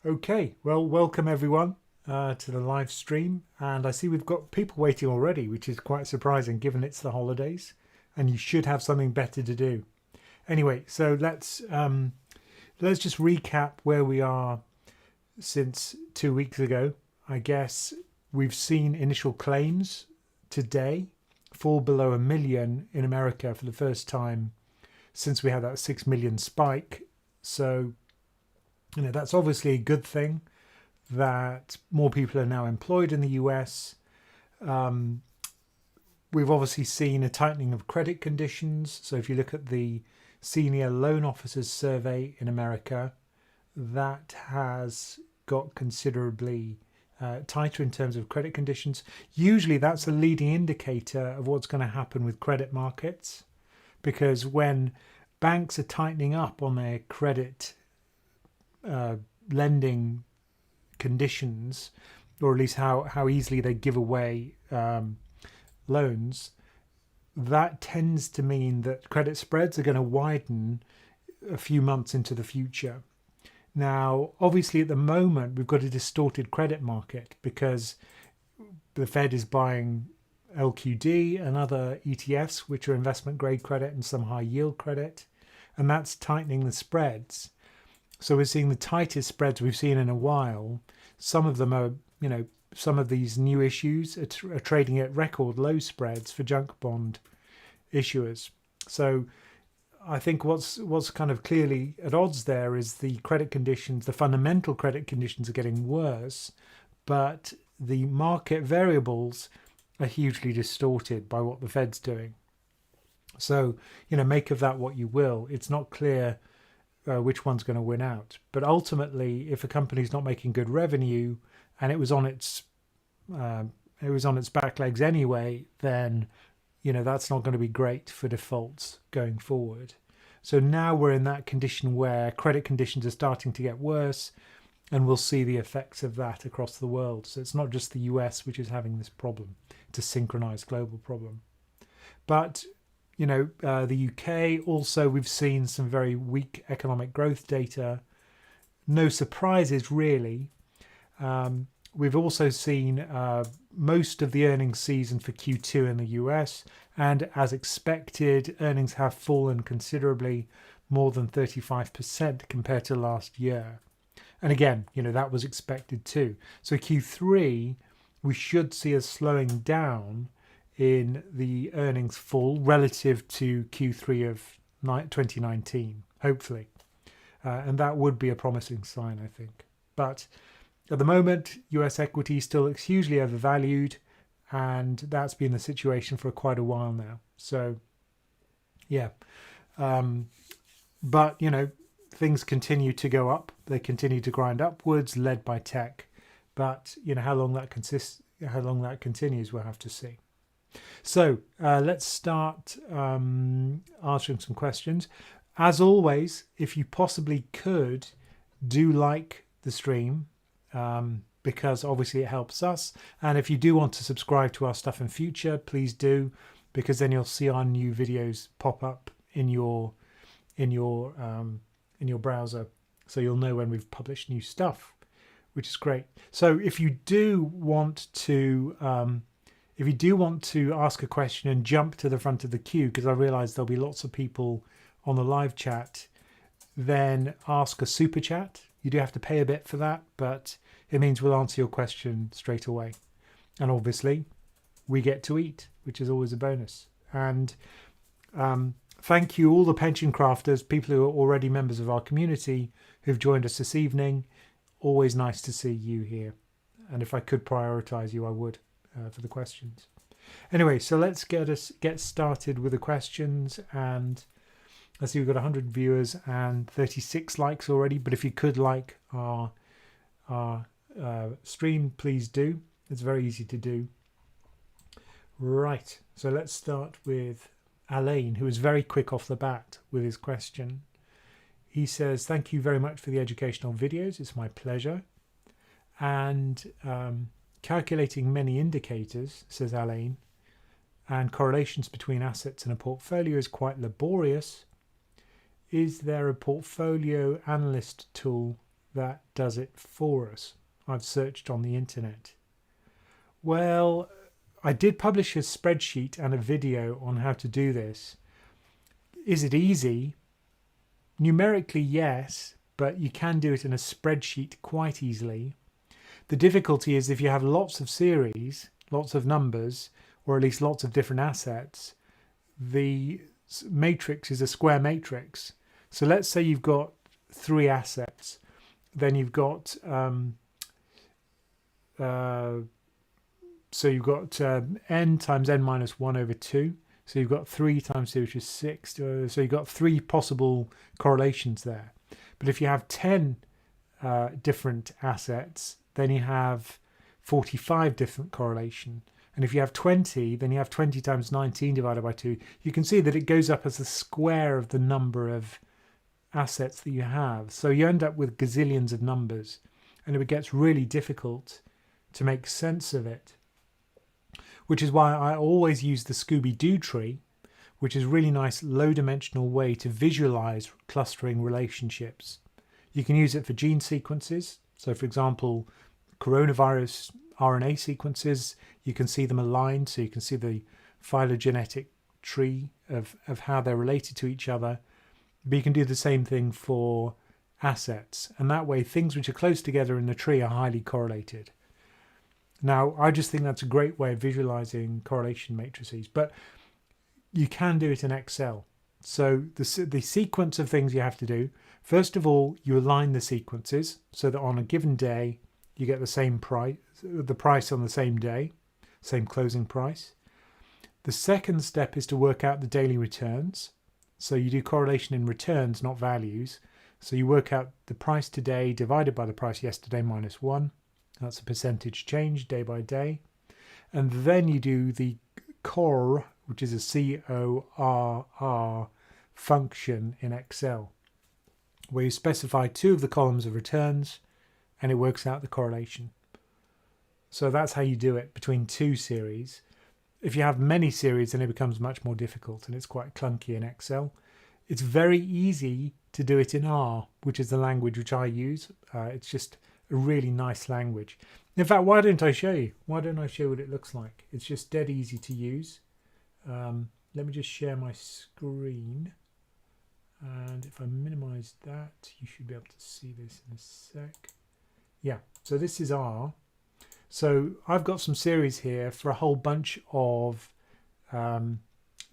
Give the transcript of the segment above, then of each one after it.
Okay, well, welcome everyone to the live stream. And I see we've got people waiting already, which is quite surprising given it's the holidays and you should have something better to do. Anyway, so let's just recap where we are since 2 weeks ago. I guess we've seen initial claims today fall below 1 million in America for the first time since we had that 6 million spike. So that's obviously a good thing that more people are now employed in the US. We've obviously seen a tightening of credit conditions. So if you look at the senior loan officers survey in America, that has got considerably tighter in terms of credit conditions. Usually that's a leading indicator of what's going to happen with credit markets, because when banks are tightening up on their credit lending conditions, or at least how easily they give away loans, that tends to mean that credit spreads are going to widen a few months into the future. Now, obviously, at the moment, we've got a distorted credit market because the Fed is buying LQD and other ETFs, which are investment grade credit and some high yield credit, and that's tightening the spreads. So we're seeing the tightest spreads we've seen in a while. Some of them are, some of these new issues are trading at record low spreads for junk bond issuers. So I think what's kind of clearly at odds there is the credit conditions, the fundamental credit conditions are getting worse, but the market variables are hugely distorted by what the Fed's doing. So, make of that what you will. It's not clear which one's going to win out. But ultimately, if a company's not making good revenue and it was on its back legs anyway, then that's not going to be great for defaults going forward. So now we're in that condition where credit conditions are starting to get worse, and we'll see the effects of that across the world. So it's not just the US which is having this problem. It's a synchronized global problem. But the UK also, we've seen some very weak economic growth data. No surprises really. We've also seen most of the earnings season for Q2 in the US, and as expected, earnings have fallen considerably, more than 35% compared to last year. And again, that was expected too. So Q3, we should see a slowing down in the earnings fall relative to Q3 of 2019, hopefully. And that would be a promising sign, I think. But at the moment, US equity still looks hugely overvalued, and that's been the situation for quite a while now. So, yeah. But, things continue to go up. They continue to grind upwards, led by tech. But, how long that continues, we'll have to see. So let's start answering some questions. As always, if you possibly could, do like the stream, because obviously it helps us. And if you do want to subscribe to our stuff in future, please do, because then you'll see our new videos pop up in your browser, so you'll know when we've published new stuff, which is great. So if you do want to ask a question and jump to the front of the queue, because I realise there'll be lots of people on the live chat, then ask a super chat. You do have to pay a bit for that, but it means we'll answer your question straight away. And obviously, we get to eat, which is always a bonus. And thank you all the pension crafters, people who are already members of our community who've joined us this evening. Always nice to see you here. And if I could prioritise you, I would. For the questions. Anyway, so let's get started with the questions. And I see we've got 100 viewers and 36 likes already. But if you could like our stream, please do. It's very easy to do. Right. So let's start with Alain, who is very quick off the bat with his question. He says, "Thank you very much for the educational videos. It's my pleasure." And calculating many indicators, says Alain, and correlations between assets in a portfolio is quite laborious. Is there a portfolio analyst tool that does it for us. I've searched on the internet. Well, I did publish a spreadsheet and a video on how to do this. Is it easy? Numerically, yes, but you can do it in a spreadsheet quite easily. The difficulty is if you have lots of series, lots of numbers, or at least lots of different assets, the matrix is a square matrix. So let's say you've got 3 assets, then you've got so you've got n times n minus 1 over 2. So you've got 3 times 2, which is 6. So you've got 3 possible correlations there. But if you have 10 different assets, then you have 45 different correlation. And if you have 20, then you have 20 times 19 divided by 2. You can see that it goes up as the square of the number of assets that you have. So you end up with gazillions of numbers, and it gets really difficult to make sense of it. Which is why I always use the Scooby-Doo tree, which is a really nice low-dimensional way to visualize clustering relationships. You can use it for gene sequences. So, for example, coronavirus RNA sequences, you can see them aligned, so you can see the phylogenetic tree of how they're related to each other. But you can do the same thing for assets, and that way things which are close together in the tree are highly correlated. Now, I just think that's a great way of visualizing correlation matrices, but you can do it in Excel. So the sequence of things you have to do, first of all, you align the sequences so that on a given day, you get the same price, the price on the same day, same closing price. The second step is to work out the daily returns. So you do correlation in returns, not values. So you work out the price today divided by the price yesterday minus 1. That's a percentage change day by day. And then you do the CORR, which is a CORR function in Excel, where you specify 2 of the columns of returns and it works out the correlation. So that's how you do it between 2 series. If you have many series, then it becomes much more difficult and it's quite clunky in Excel. It's very easy to do it in R, which is the language which I use. It's just a really nice language. In fact, why don't I show you? Why don't I show what it looks like? It's just dead easy to use. Let me just share my screen. And if I minimize that, you should be able to see this in a sec. Yeah, so this is R. So I've got some series here for a whole bunch of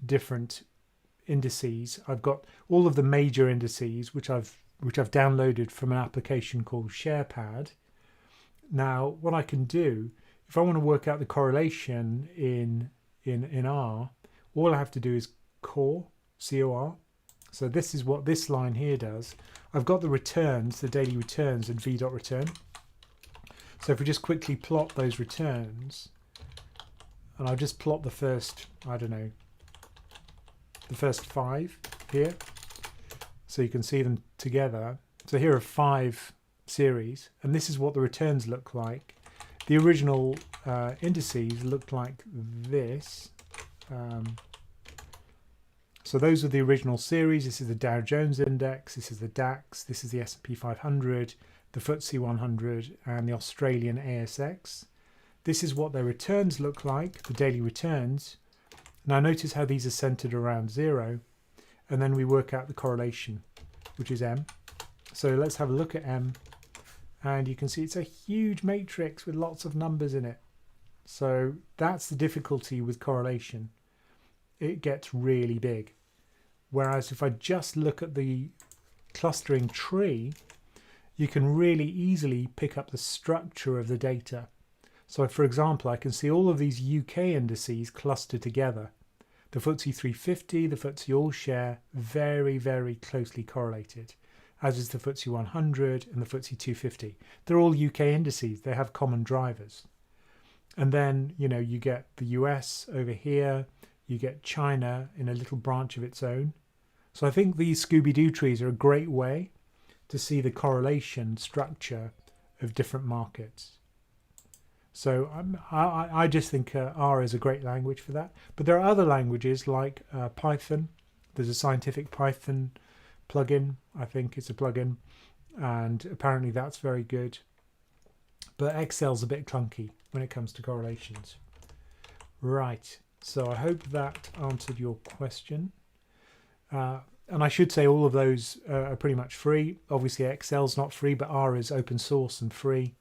different indices. I've got all of the major indices, which I've downloaded from an application called SharePad. Now, what I can do, if I want to work out the correlation in R, all I have to do is COR, C-O-R. So this is what this line here does. I've got the returns, the daily returns and v.return. So if we just quickly plot those returns, and I'll just plot the first, I don't know, the first 5 here, so you can see them together. So here are 5 series, and this is what the returns look like. The original indices looked like this. So those are the original series. This is the Dow Jones Index, this is the DAX, this is the S&P 500, the FTSE 100 and the Australian ASX. This is what their returns look like, the daily returns. Now notice how these are centered around 0, and then we work out the correlation, which is M. So let's have a look at M, and you can see it's a huge matrix with lots of numbers in it. So that's the difficulty with correlation. It gets really big. Whereas if I just look at the clustering tree, you can really easily pick up the structure of the data. So for example, I can see all of these UK indices clustered together. The FTSE 350, the FTSE All Share, very, very closely correlated, as is the FTSE 100 and the FTSE 250. They're all UK indices. They have common drivers. And then, you know, you get the US over here, you get China in a little branch of its own. So I think these Scooby-Doo trees are a great way to see the correlation structure of different markets. So I just think R is a great language for that. But there are other languages like Python. There's a scientific Python plugin. I think it's a plugin. and apparently that's very good. But Excel's a bit clunky when it comes to correlations. Right, so I hope that answered your question. And I should say all of those are pretty much free. Obviously Excel's not free, but R is open source and free,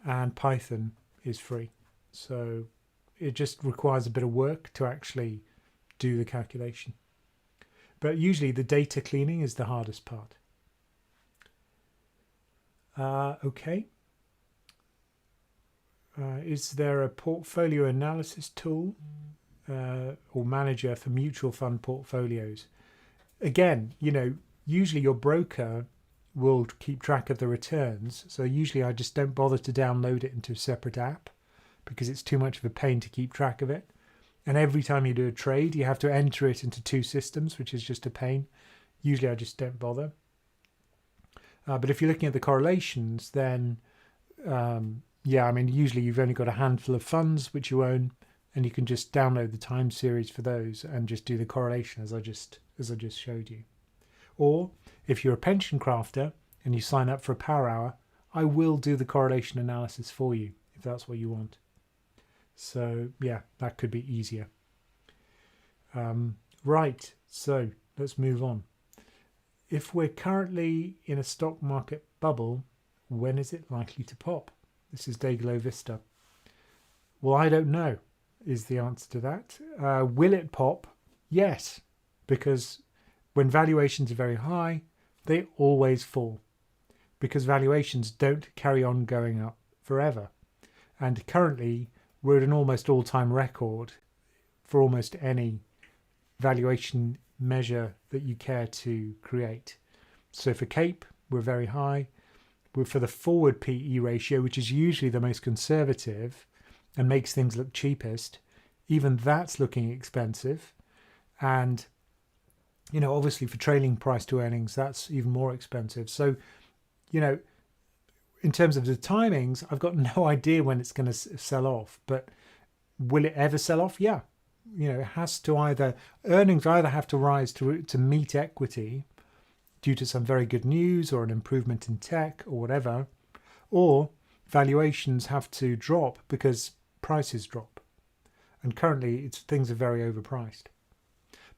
and Python is free. So it just requires a bit of work to actually do the calculation. But usually the data cleaning is the hardest part. Okay. Is there a portfolio analysis tool or manager for mutual fund portfolios? Again, usually your broker will keep track of the returns. So usually I just don't bother to download it into a separate app because it's too much of a pain to keep track of it. And every time you do a trade, you have to enter it into two systems, which is just a pain. Usually I just don't bother. But if you're looking at the correlations, then yeah, I mean, usually you've only got a handful of funds which you own, and you can just download the time series for those and just do the correlation as I just showed you. Or if you're a pension crafter and you sign up for a power hour, I will do the correlation analysis for you if that's what you want. So yeah, that could be easier. Right, so let's move on. If we're currently in a stock market bubble, when is it likely to pop? This is Dayglow Vista. Well, I don't know is the answer to that. Will it pop? Yes, because when valuations are very high, they always fall because valuations don't carry on going up forever. And currently, we're at an almost all-time record for almost any valuation measure that you care to create. So for CAPE, we're very high. For the forward PE ratio, which is usually the most conservative and makes things look cheapest, even that's looking expensive. And, obviously for trailing price to earnings, that's even more expensive. So, in terms of the timings, I've got no idea when it's going to sell off, but will it ever sell off? Yeah. It has to earnings either have to rise to meet equity due to some very good news or an improvement in tech or whatever, or valuations have to drop because prices drop. And currently things are very overpriced.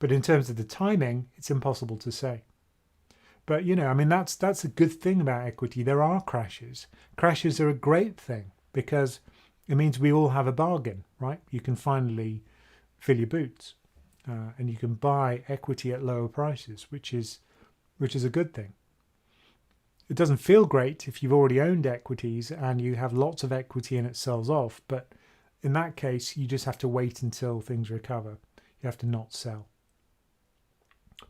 But in terms of the timing, it's impossible to say. But, that's a good thing about equity. There are crashes. Crashes are a great thing because it means we all have a bargain, right? You can finally fill your boots and you can buy equity at lower prices, which is a good thing. It doesn't feel great if you've already owned equities and you have lots of equity and it sells off, but in that case, you just have to wait until things recover. You have to not sell.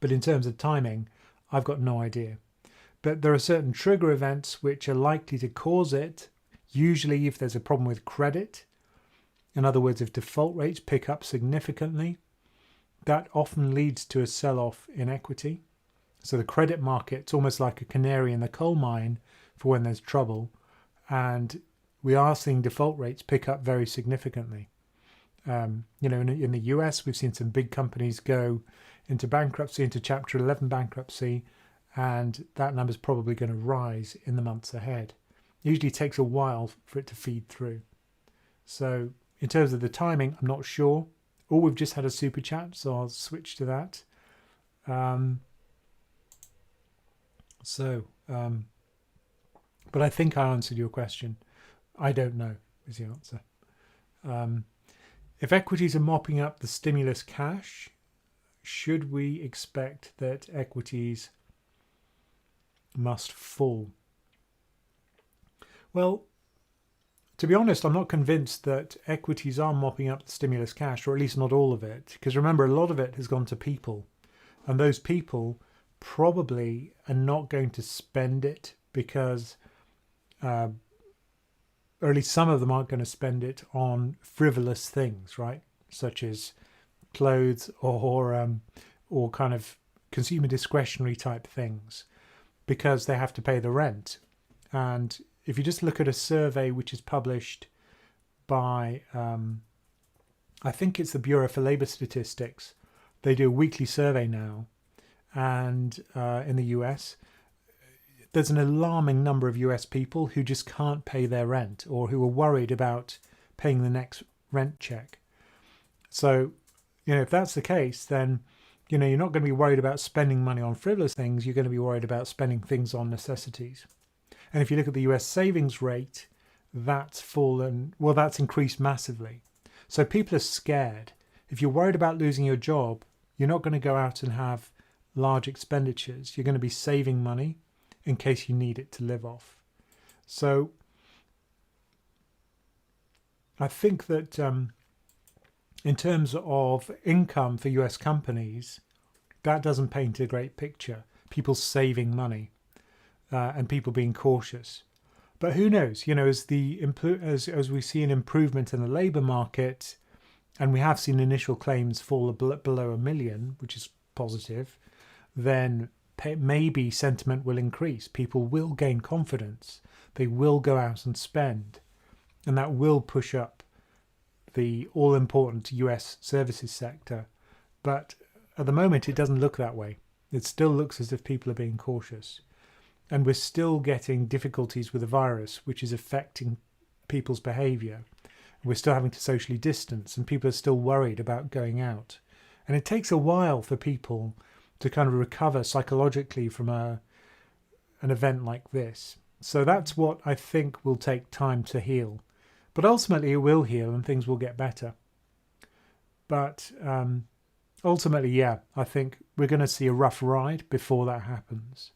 But in terms of timing, I've got no idea. But there are certain trigger events which are likely to cause it, usually if there's a problem with credit. In other words, if default rates pick up significantly, that often leads to a sell-off in equity. So the credit market's almost like a canary in the coal mine for when there's trouble. And we are seeing default rates pick up very significantly. In the US, we've seen some big companies go into bankruptcy, into Chapter 11 bankruptcy, and that number's probably going to rise in the months ahead. It usually takes a while for it to feed through. So in terms of the timing, I'm not sure. Oh, we've just had a super chat, so I'll switch to that. But I think I answered your question. I don't know is the answer. If equities are mopping up the stimulus cash, should we expect that equities must fall? Well, to be honest, I'm not convinced that equities are mopping up the stimulus cash, or at least not all of it. Because remember, a lot of it has gone to people. And those people probably are not going to spend it because, or at least some of them aren't going to spend it on frivolous things, right? Such as clothes or kind of consumer discretionary type things, because they have to pay the rent. And if you just look at a survey which is published by, I think it's the Bureau for Labor Statistics, they do a weekly survey now, and in the US, there's an alarming number of US people who just can't pay their rent or who are worried about paying the next rent check. So, if that's the case, then, you're not going to be worried about spending money on frivolous things. You're going to be worried about spending things on necessities. And if you look at the US savings rate, that's fallen, well, that's increased massively. So people are scared. If you're worried about losing your job, you're not going to go out and have large expenditures. You're going to be saving money in case you need it to live off. So I think that in terms of income for US companies, that doesn't paint a great picture. People saving money and people being cautious. But who knows? As we see an improvement in the labour market, and we have seen initial claims fall below 1 million, which is positive, then maybe sentiment will increase. People will gain confidence. They will go out and spend, and that will push up the all-important US services sector. But at the moment, it doesn't look that way. It still looks as if people are being cautious. And we're still getting difficulties with the virus, which is affecting people's behaviour. We're still having to socially distance, and people are still worried about going out. And it takes a while for people to kind of recover psychologically from an event like this. So that's what I think will take time to heal. But ultimately it will heal and things will get better. But ultimately, yeah, I think we're going to see a rough ride before that happens.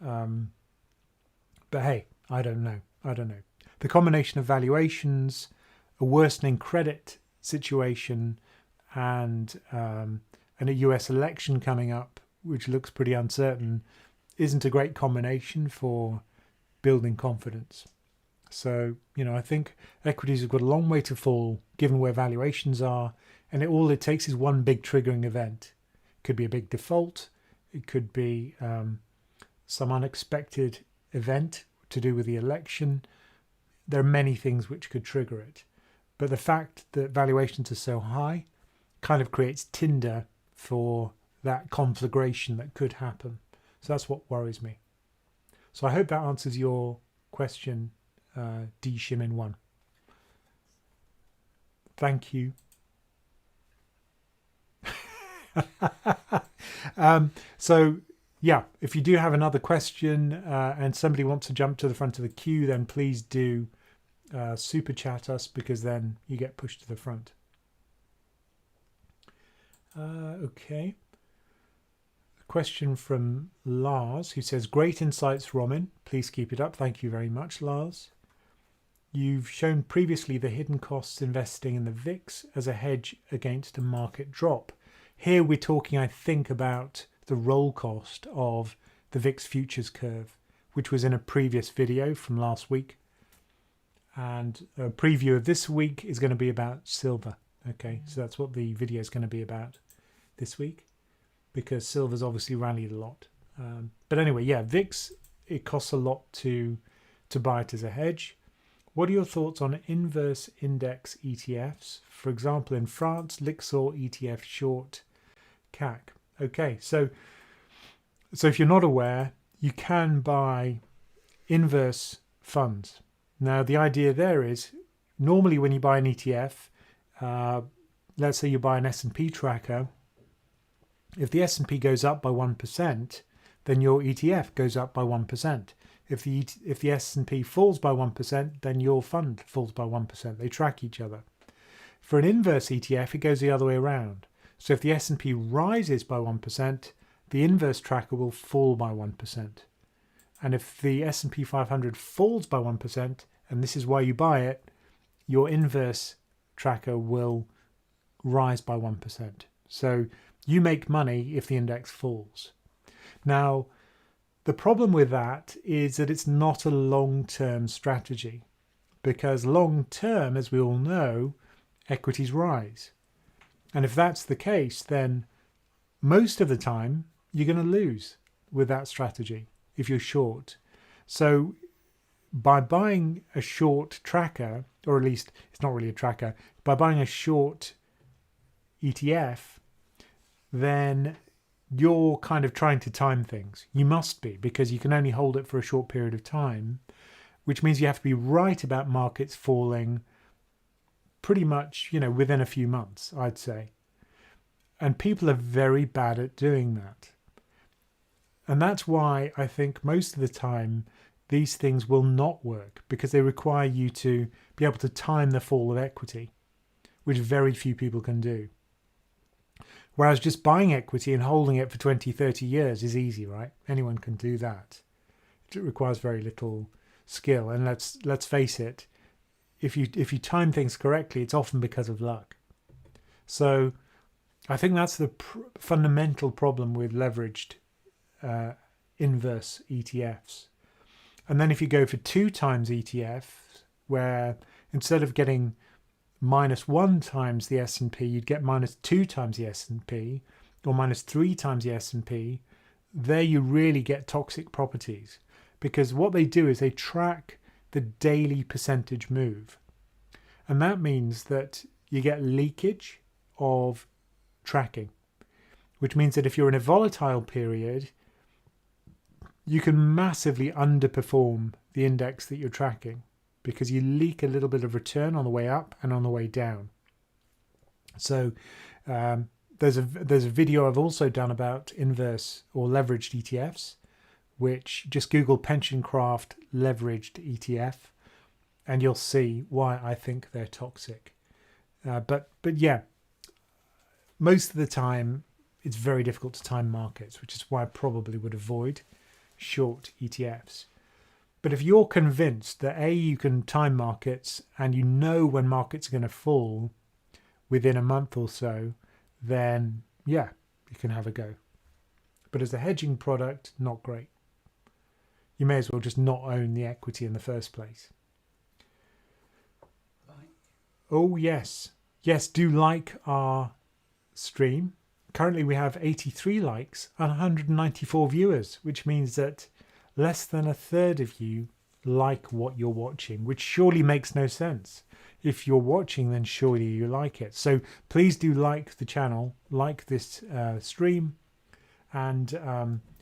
But hey, I don't know. The combination of valuations, a worsening credit situation, and a US election coming up, which looks pretty uncertain, isn't a great combination for building confidence. So, I think equities have got a long way to fall given where valuations are, and all it takes is one big triggering event. It could be a big default. It could be some unexpected event to do with the election. There are many things which could trigger it. But the fact that valuations are so high kind of creates tinder for that conflagration that could happen. So that's what worries me. So I hope that answers your question, D Shimin 1. Thank you. So yeah, if you do have another question and somebody wants to jump to the front of the queue, then please do super chat us, because then you get pushed to the front. Okay. A question from Lars, who says, great insights, Ramin. Please keep it up. Thank you very much, Lars. You've shown previously the hidden costs investing in the VIX as a hedge against a market drop. Here we're talking, I think, about the roll cost of the VIX futures curve, which was in a previous video from last week. And a preview of this week is going to be about silver. Okay, so that's what the video is going to be about this week, because silver's obviously rallied a lot. But anyway, yeah, VIX, it costs a lot to buy it as a hedge. What are your thoughts on inverse index ETFs? For example, in France, Lixor ETF short CAC. Okay, so if you're not aware, you can buy inverse funds. Now, the idea there is, normally when you buy an ETF, let's say you buy an S&P tracker, if the S&P goes up by 1%, then your ETF goes up by 1%. If the S&P falls by 1%, then your fund falls by 1%. They track each other. For an inverse ETF, it goes the other way around. So if the S&P rises by 1%, the inverse tracker will fall by 1%. And if the S&P 500 falls by 1%, and this is why you buy it, your inverse tracker will rise by 1%. So you make money if the index falls. Now, the problem with that is that it's not a long-term strategy, because long-term, as we all know, equities rise. And if that's the case, then most of the time you're going to lose with that strategy if you're short. So by buying a short tracker, or at least it's not really a tracker, by buying a short ETF, then you're kind of trying to time things. You must be, because you can only hold it for a short period of time, which means you have to be right about markets falling pretty much, within a few months, I'd say. And people are very bad at doing that. And that's why I think most of the time these things will not work, because they require you to be able to time the fall of equity, which very few people can do. Whereas just buying equity and holding it for 20, 30 years is easy, right? Anyone can do that. It requires very little skill. And let's face it, if you time things correctly, it's often because of luck. So I think that's the fundamental problem with leveraged inverse ETFs. And then if you go for 2 times ETFs, where instead of getting -1 times the S&P, you'd get -2 times the S&P, or -3 times the S&P, there you really get toxic properties, because what they do is they track the daily percentage move. And that means that you get leakage of tracking, which means that if you're in a volatile period, you can massively underperform the index that you're tracking, because you leak a little bit of return on the way up and on the way down. So there's a video I've also done about inverse or leveraged ETFs, which just Google PensionCraft leveraged ETF, and you'll see why I think they're toxic. But yeah, most of the time it's very difficult to time markets, which is why I probably would avoid short ETFs. But if you're convinced that A, you can time markets and you know when markets are going to fall within a month or so, then yeah, you can have a go. But as a hedging product, not great. You may as well just not own the equity in the first place. Right. Oh, yes. Yes, do like our stream. Currently we have 83 likes and 194 viewers, which means that less than a third of you like what you're watching, which surely makes no sense. If you're watching, then surely you like it. So please do like the channel, like this stream, and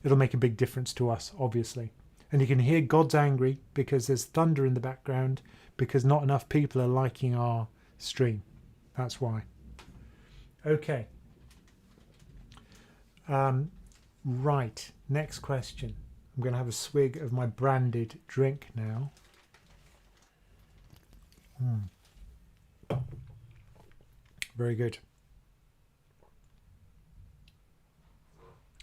it'll make a big difference to us, obviously. And you can hear God's angry because there's thunder in the background, because not enough people are liking our stream. That's why. Okay. Right, next question. I'm going to have a swig of my branded drink now. Very good.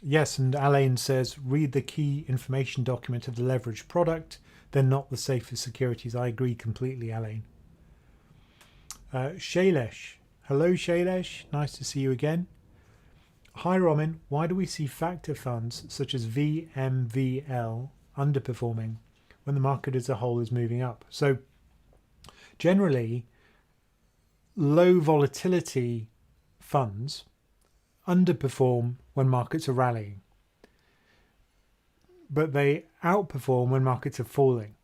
Yes, and Alain says, read the key information document of the leveraged product. They're not the safest securities. I agree completely, Alain. Shailesh. Hello, Shailesh. Nice to see you again. Hi, Ramin. Why do we see factor funds such as Vmvl underperforming when the market as a whole is moving up? So generally, low volatility funds underperform when markets are rallying, but they outperform when markets are falling.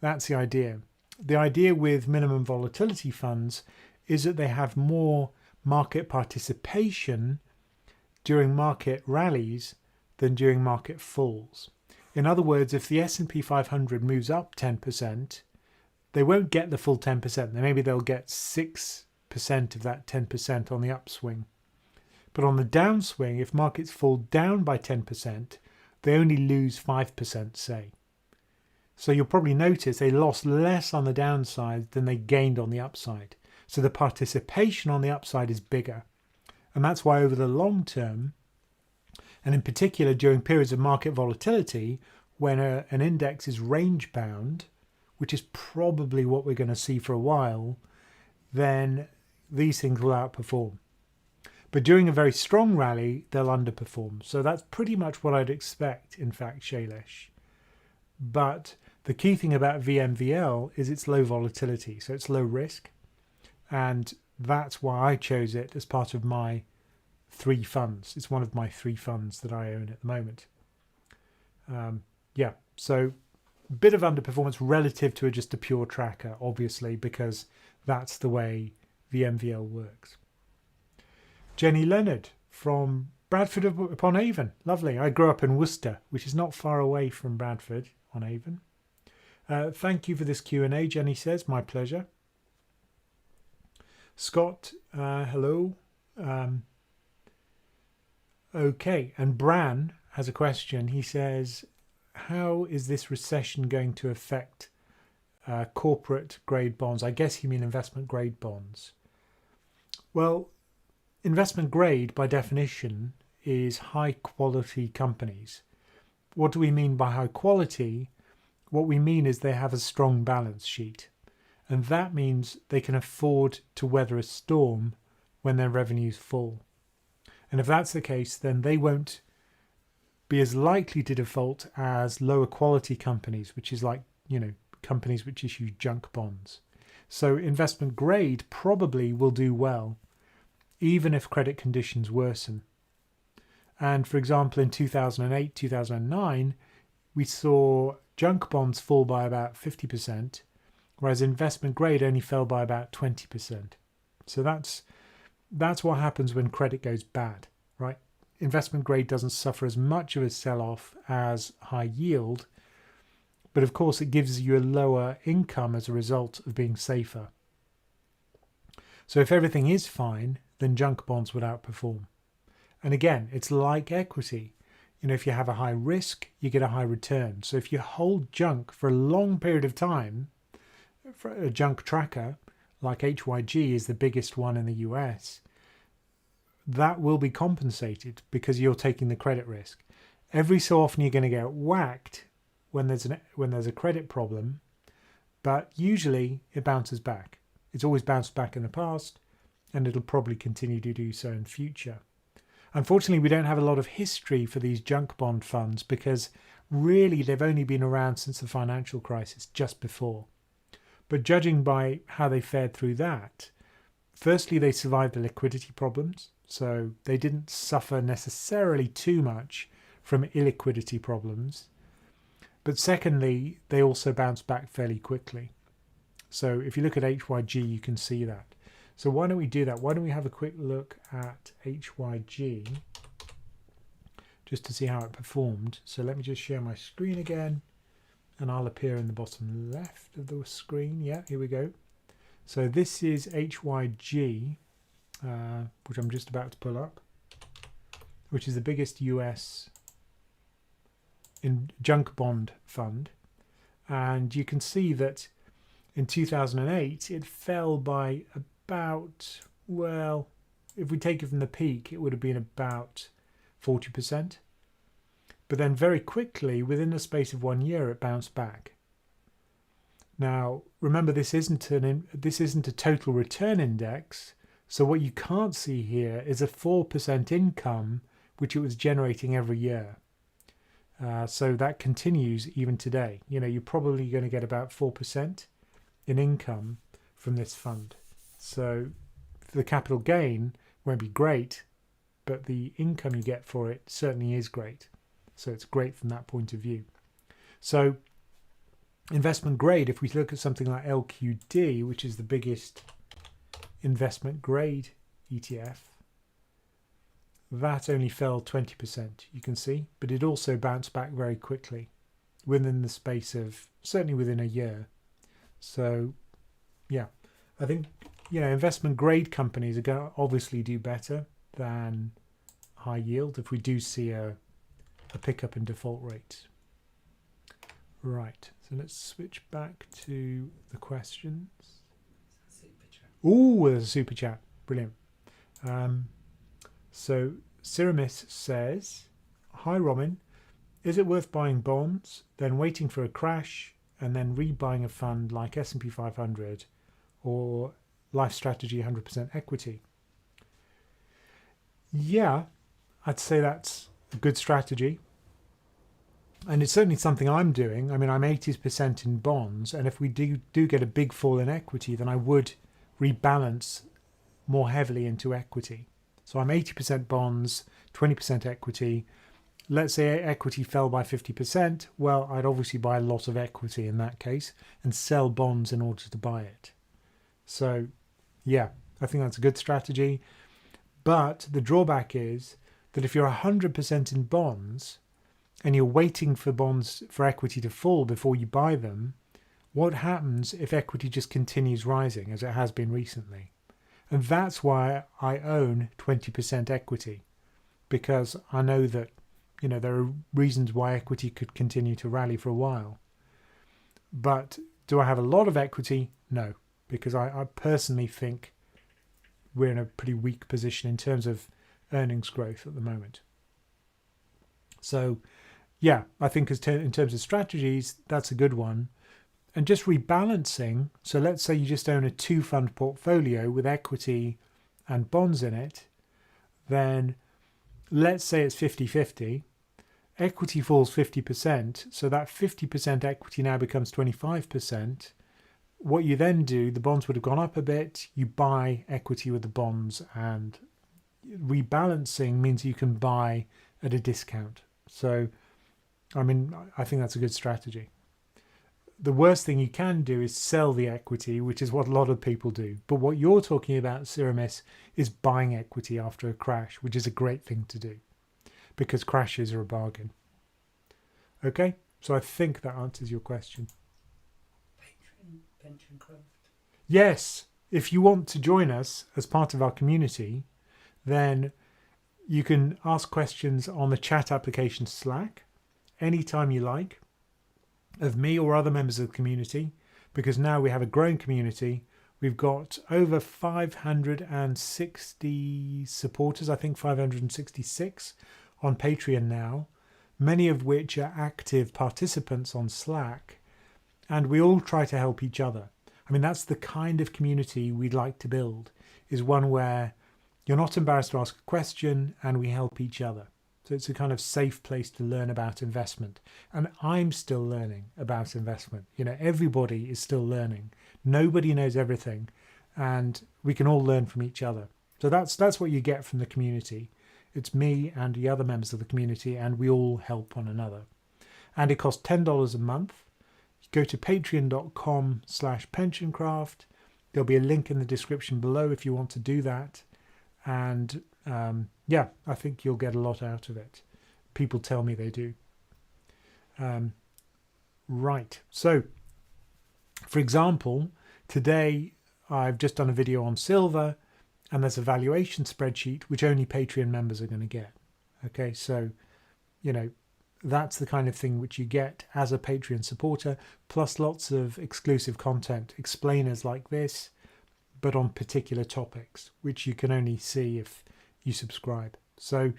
That's the idea. The idea with minimum volatility funds is that they have more market participation during market rallies than during market falls. In other words, if the S&P 500 moves up 10%, they won't get the full 10%. Maybe they'll get 6% of that 10% on the upswing. But on the downswing, if markets fall down by 10%, they only lose 5%, say. So you'll probably notice they lost less on the downside than they gained on the upside. So the participation on the upside is bigger. And that's why over the long term, and in particular during periods of market volatility, when an index is range bound, which is probably what we're going to see for a while, then these things will outperform. But during a very strong rally, they'll underperform. So that's pretty much what I'd expect, in fact, Shailesh. But the key thing about VMVL is it's low volatility, so it's low risk. And that's why I chose it as part of my 3 funds. It's one of my 3 funds that I own at the moment. Yeah, so a bit of underperformance relative to just a pure tracker, obviously, because that's the way VMVL works. Jenny Leonard from Bradford upon Avon. Lovely. I grew up in Worcester, which is not far away from Bradford on Avon. Thank you for this Q&A, Jenny says. My pleasure. Scott, hello. Okay, and Bran has a question. He says, how is this recession going to affect corporate grade bonds? I guess you mean investment grade bonds. Well, investment grade by definition is high quality companies. What do we mean by high quality? What we mean is they have a strong balance sheet, and that means they can afford to weather a storm when their revenues fall. And if that's the case, then they won't be as likely to default as lower quality companies, which is like, companies which issue junk bonds. So investment grade probably will do well, even if credit conditions worsen. And for example, in 2008, 2009, we saw junk bonds fall by about 50%, whereas investment grade only fell by about 20%. So that's what happens when credit goes bad, right? Investment grade doesn't suffer as much of a sell-off as high yield, but of course it gives you a lower income as a result of being safer. So if everything is fine, then junk bonds would outperform. And again, it's like equity. If you have a high risk, you get a high return. So if you hold junk for a long period of time, for a junk tracker like HYG is the biggest one in the US, that will be compensated because you're taking the credit risk. Every so often you're going to get whacked when there's a credit problem, but usually it bounces back. It's always bounced back in the past, and it'll probably continue to do so in future. Unfortunately, we don't have a lot of history for these junk bond funds because really they've only been around since the financial crisis, just before. But judging by how they fared through that, firstly, they survived the liquidity problems, so they didn't suffer necessarily too much from illiquidity problems. But secondly, they also bounced back fairly quickly. So if you look at HYG, you can see that. So why don't we do that? Why don't we have a quick look at HYG just to see how it performed. So let me just share my screen again, and I'll appear in the bottom left of the screen. Yeah, here we go. So this is HYG, which I'm just about to pull up, which is the biggest US in junk bond fund. And you can see that in 2008, it fell by about, well, if we take it from the peak, it would have been about 40%. But then very quickly, within the space of 1 year, it bounced back. Now, remember, this isn't a total return index. So what you can't see here is a 4% income, which it was generating every year. So that continues even today. You're probably going to get about 4% in income from this fund. So the capital gain won't be great, but the income you get for it certainly is great. So it's great from that point of view. So investment grade, if we look at something like LQD, which is the biggest investment grade ETF, that only fell 20%, you can see, but it also bounced back very quickly within the space of, certainly within a year. So yeah, I think, investment grade companies are going to obviously do better than high yield if we do see a pickup in default rates. Right, so let's switch back to the questions. Oh, there's a super chat. Brilliant. So Ceramis says, hi Ramin, is it worth buying bonds, then waiting for a crash, and then rebuying a fund like S&P 500 or Life Strategy 100% equity? Yeah, I'd say that's a good strategy. And it's certainly something I'm doing. I mean, I'm 80% in bonds, and if we do get a big fall in equity, then I would rebalance more heavily into equity. So I'm 80% bonds, 20% equity. Let's say equity fell by 50%. Well, I'd obviously buy a lot of equity in that case and sell bonds in order to buy it. So yeah, I think that's a good strategy. But the drawback is that if you're 100% in bonds and you're waiting for bonds for equity to fall before you buy them, what happens if equity just continues rising as it has been recently? And that's why I own 20% equity, because I know that, you know, there are reasons why equity could continue to rally for a while. But do I have a lot of equity? No, because I personally think we're in a pretty weak position in terms of earnings growth at the moment. So yeah, I think in terms of strategies, that's a good one. And just rebalancing. So let's say you just own a 2-fund portfolio with equity and bonds in it. Then let's say it's 50-50. Equity falls 50%. So that 50% equity now becomes 25%. What you then do, the bonds would have gone up a bit. You buy equity with the bonds, and rebalancing means you can buy at a discount. So, I mean, I think that's a good strategy. The worst thing you can do is sell the equity, which is what a lot of people do. But what you're talking about, Ciramis, is buying equity after a crash, which is a great thing to do because crashes are a bargain. Okay, so I think that answers your question. PensionCraft. Yes, if you want to join us as part of our community, then you can ask questions on the chat application Slack anytime you like, of me or other members of the community, because now we have a growing community. We've got over 560 supporters, I think 566 on Patreon now, many of which are active participants on Slack, and we all try to help each other. I mean, that's the kind of community we'd like to build, is one where you're not embarrassed to ask a question and we help each other. So it's a kind of safe place to learn about investment. And I'm still learning about investment. You know, everybody is still learning. Nobody knows everything. And we can all learn from each other. So that's what you get from the community. It's me and the other members of the community, and we all help one another. And it costs $10 a month. You go to patreon.com/PensionCraft. There'll be a link in the description below if you want to do that. And yeah, I think you'll get a lot out of it. People tell me they do. Right. So, for example, today I've just done a video on silver, and there's a valuation spreadsheet which only Patreon members are going to get. Okay, so, you know, that's the kind of thing which you get as a Patreon supporter, plus lots of exclusive content, explainers like this, but on particular topics, which you can only see if you subscribe. So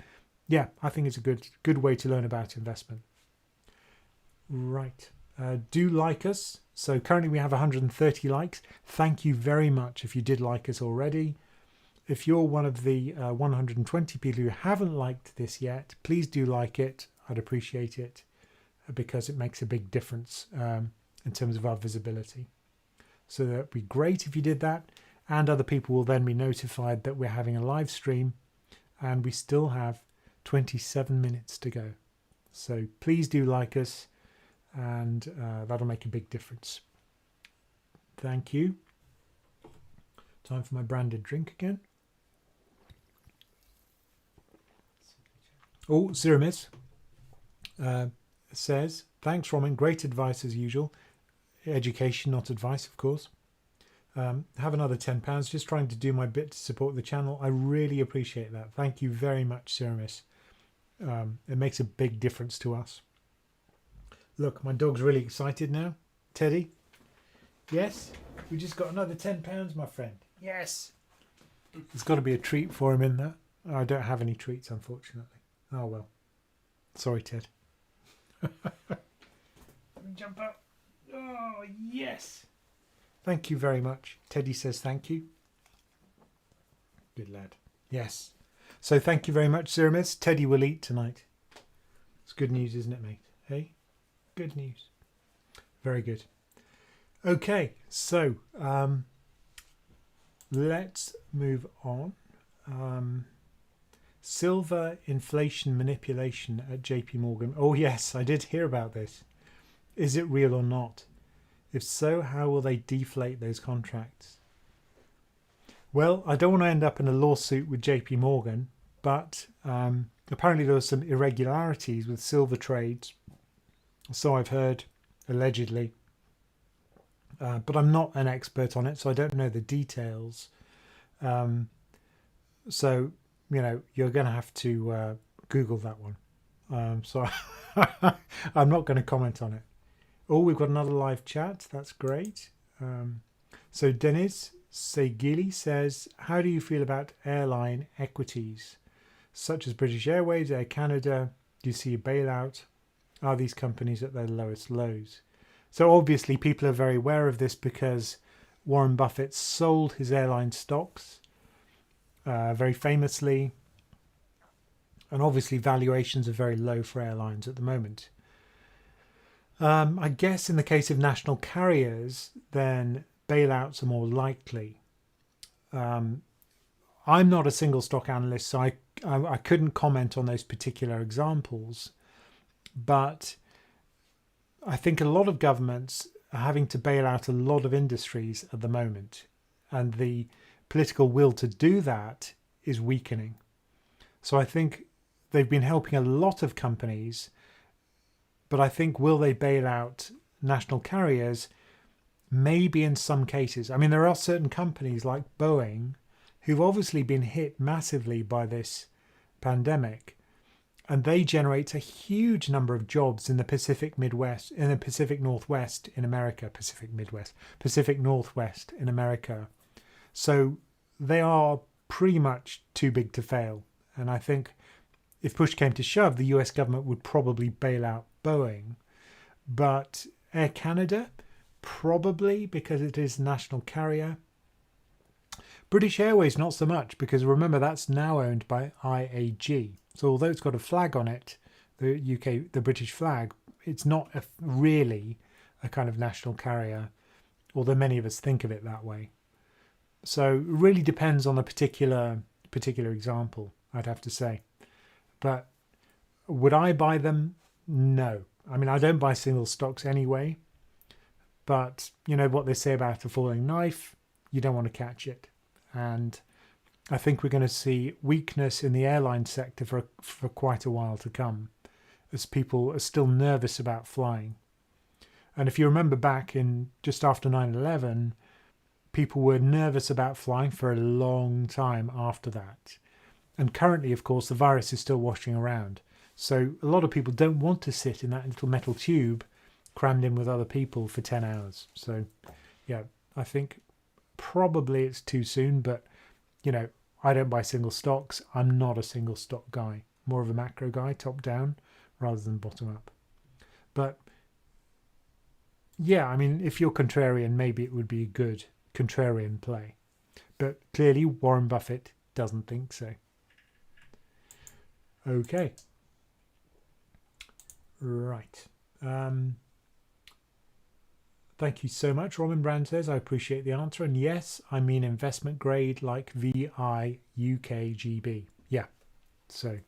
yeah, I think it's a good way to learn about investment. Right. Do like us. So currently we have 130 likes. Thank you very much if you did like us already. If you're one of the 120 people who haven't liked this yet, please do like it. I'd appreciate it because it makes a big difference in terms of our visibility. So that'd be great if you did that. And other people will then be notified that we're having a live stream, and we still have 27 minutes to go. So please do like us, and that'll make a big difference. Thank you. Time for my branded drink again. Oh, Ciramis says, thanks, Ramin. Great advice as usual. Education, not advice, of course. Have another £10, just trying to do my bit to support the channel. I really appreciate that. Thank you very much, Ciramis. It makes a big difference to us. Look, my dog's really excited now. Teddy? Yes? We just got another £10, my friend. Yes! There's got to be a treat for him in there. I don't have any treats, unfortunately. Oh, well. Sorry, Ted. Jump up. Oh, yes! Thank you very much. Teddy says thank you. Good lad. Yes. So thank you very much, Ciramis. Teddy will eat tonight. It's good news, isn't it, mate? Hey? Good news. Very good. Okay, so let's move on. Silver inflation manipulation at Jpmorgan. Oh yes, I did hear about this. Is it real or not? If so, how will they deflate those contracts? Well, I don't want to end up in a lawsuit with Jpmorgan, but apparently there were some irregularities with silver trades, so I've heard, allegedly. But I'm not an expert on it, so I don't know the details. So, you're going to have to Google that one. So I'm not going to comment on it. Oh, we've got another live chat. That's great. So Denis Segili says, how do you feel about airline equities, such as British Airways, Air Canada? Do you see a bailout? Are these companies at their lowest lows? So obviously people are very aware of this because Warren Buffett sold his airline stocks very famously. And obviously valuations are very low for airlines at the moment. I guess in the case of national carriers, then bailouts are more likely. I'm not a single stock analyst, so I couldn't comment on those particular examples. But I think a lot of governments are having to bail out a lot of industries at the moment. And the political will to do that is weakening. So I think they've been helping a lot of companies. But I think, will they bail out national carriers? Maybe in some cases. I mean, there are certain companies like Boeing who've obviously been hit massively by this pandemic. And they generate a huge number of jobs in the Pacific Midwest, in the Pacific Northwest in America, Pacific Northwest in America. So they are pretty much too big to fail. And I think if push came to shove, the US government would probably bail out Boeing. But Air Canada, probably, because it is a national carrier. British Airways, not so much, because remember, that's now owned by IAG. So although it's got a flag on it, the British flag, it's not really a kind of national carrier, although many of us think of it that way. So it really depends on the particular example, I'd have to say. But would I buy them? No. I mean, I don't buy single stocks anyway. But you know what they say about a falling knife, you don't want to catch it. And I think we're going to see weakness in the airline sector for quite a while to come, as people are still nervous about flying. And if you remember back in just after 9/11, people were nervous about flying for a long time after that. And currently, of course, the virus is still washing around. So a lot of people don't want to sit in that little metal tube crammed in with other people for 10 hours. So, yeah, I think probably it's too soon, but, I don't buy single stocks. I'm not a single stock guy, more of a macro guy, top down rather than bottom up. But yeah, I mean, if you're contrarian, maybe it would be a good contrarian play. But clearly Warren Buffett doesn't think so. Okay. Right. Thank you so much. Ramin Brand says, I appreciate the answer. And yes, I mean investment grade like VI UKGB. Yeah. So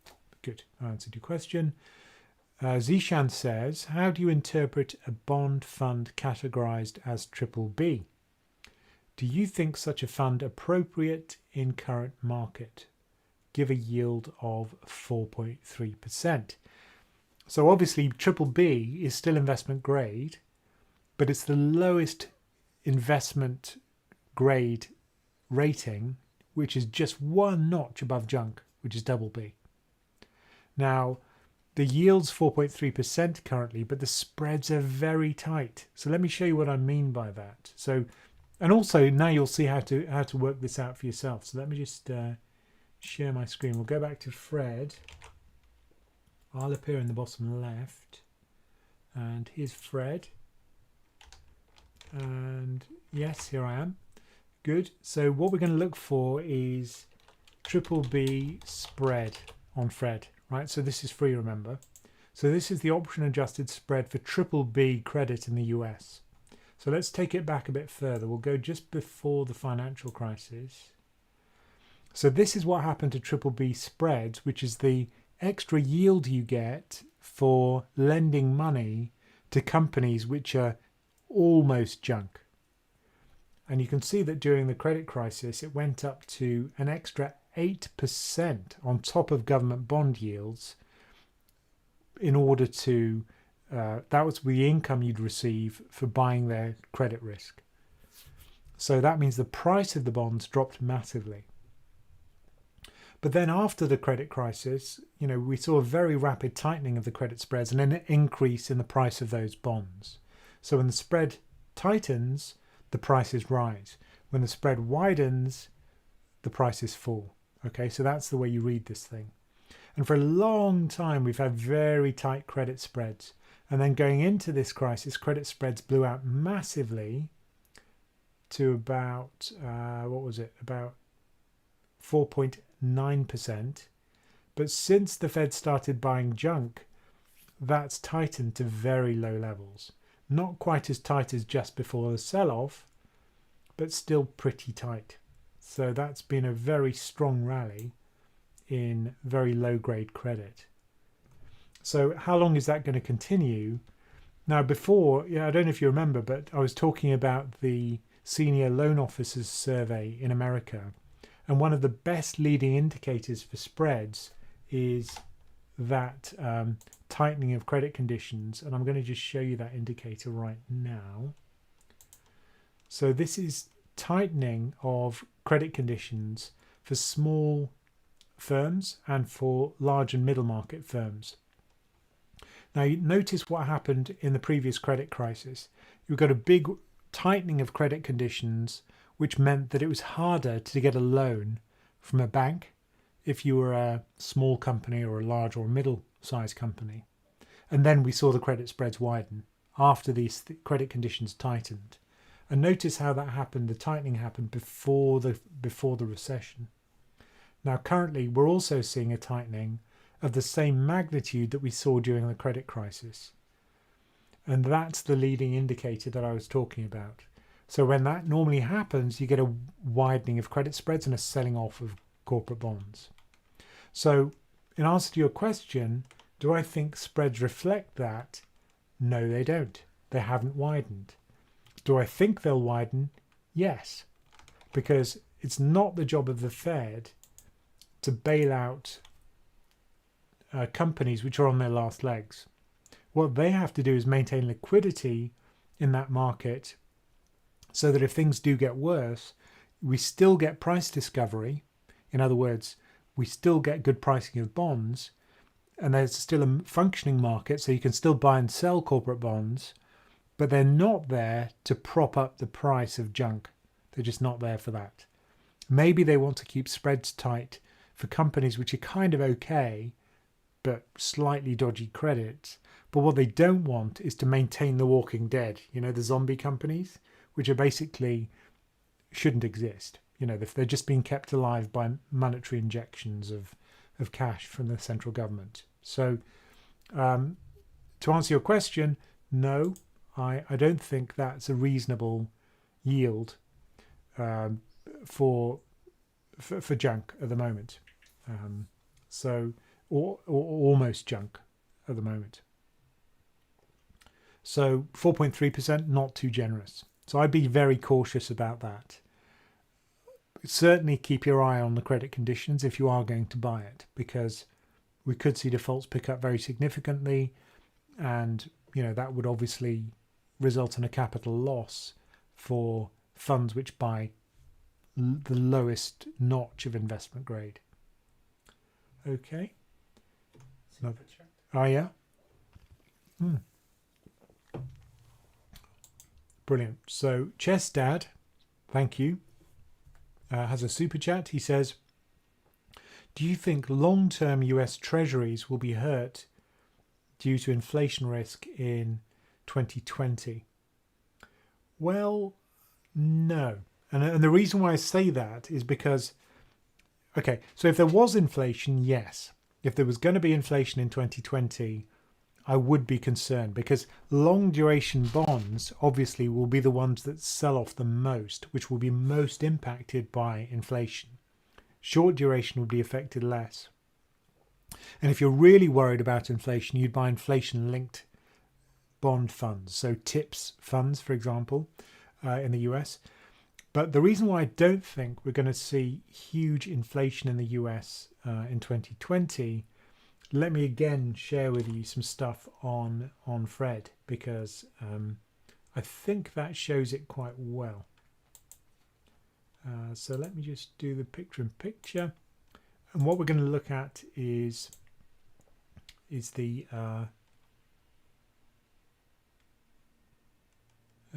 good. I answered your question. Zishan says, how do you interpret a bond fund categorized as BBB? Do you think such a fund appropriate in current market? Give a yield of 4.3%. So obviously BBB is still investment grade, but it's the lowest investment grade rating, which is just one notch above junk, which is BB. Now, the yield's 4.3% currently, but the spreads are very tight. So let me show you what I mean by that. So, and also now you'll see how to work this out for yourself. So let me just share my screen. We'll go back to Fred. I'll appear in the bottom left, and here's Fred. And yes, here I am. Good. So what we're going to look for is BBB spread on Fred, right? So this is free, remember. So this is the option adjusted spread for BBB credit in the US. So let's take it back a bit further. We'll go just before the financial crisis. So this is what happened to BBB spreads, which is the extra yield you get for lending money to companies which are almost junk. And you can see that during the credit crisis, it went up to an extra 8% on top of government bond yields in order to, that was the income you'd receive for buying their credit risk. So that means the price of the bonds dropped massively. But then after the credit crisis, we saw a very rapid tightening of the credit spreads and an increase in the price of those bonds. So when the spread tightens, the prices rise. When the spread widens, the prices fall. Okay, so that's the way you read this thing. And for a long time, we've had very tight credit spreads. And then going into this crisis, credit spreads blew out massively to about, about 4.9%. But since the Fed started buying junk, that's tightened to very low levels. Not quite as tight as just before the sell-off, but still pretty tight. So that's been a very strong rally in very low-grade credit. So how long is that going to continue? Now before, I don't know if you remember, but I was talking about the Senior Loan Officers Survey in America. And one of the best leading indicators for spreads is that tightening of credit conditions. And I'm going to just show you that indicator right now. So this is tightening of credit conditions for small firms and for large and middle market firms. Now you notice what happened in the previous credit crisis. You've got a big tightening of credit conditions, which meant that it was harder to get a loan from a bank if you were a small company or a large or middle-sized company. And then we saw the credit spreads widen after these credit conditions tightened. And notice how that happened. The tightening happened before the recession. Now currently we're also seeing a tightening of the same magnitude that we saw during the credit crisis. And that's the leading indicator that I was talking about. So when that normally happens, you get a widening of credit spreads and a selling off of corporate bonds. So in answer to your question, do I think spreads reflect that? No, they don't. They haven't widened. Do I think they'll widen? Yes, because it's not the job of the Fed to bail out companies which are on their last legs. What they have to do is maintain liquidity in that market so that if things do get worse, we still get price discovery. In other words, we still get good pricing of bonds, and there's still a functioning market, so you can still buy and sell corporate bonds, but they're not there to prop up the price of junk. They're just not there for that. Maybe they want to keep spreads tight for companies which are kind of okay, but slightly dodgy credits. But what they don't want is to maintain the walking dead, the zombie companies, which are basically shouldn't exist. They're just being kept alive by monetary injections of cash from the central government. So to answer your question, no, I don't think that's a reasonable yield for junk at the moment. Or almost junk at the moment. So 4.3%, not too generous. So I'd be very cautious about that. Certainly keep your eye on the credit conditions if you are going to buy it, because we could see defaults pick up very significantly, and that would obviously result in a capital loss for funds which buy the lowest notch of investment grade. Okay. Oh yeah. Brilliant. So Chess Dad, thank you, has a super chat. He says, do you think long-term US Treasuries will be hurt due to inflation risk in 2020? Well, no. And the reason why I say that is because, okay, so if there was inflation, yes. If there was going to be inflation in 2020, I would be concerned, because long duration bonds obviously will be the ones that sell off the most, which will be most impacted by inflation. Short duration would be affected less. And if you're really worried about inflation, you'd buy inflation linked bond funds. So TIPS funds, for example, in the US. But the reason why I don't think we're going to see huge inflation in the US in 2020, let me again share with you some stuff on Fred, because I think that shows it quite well. So let me just do the picture in picture, and what we're going to look at is the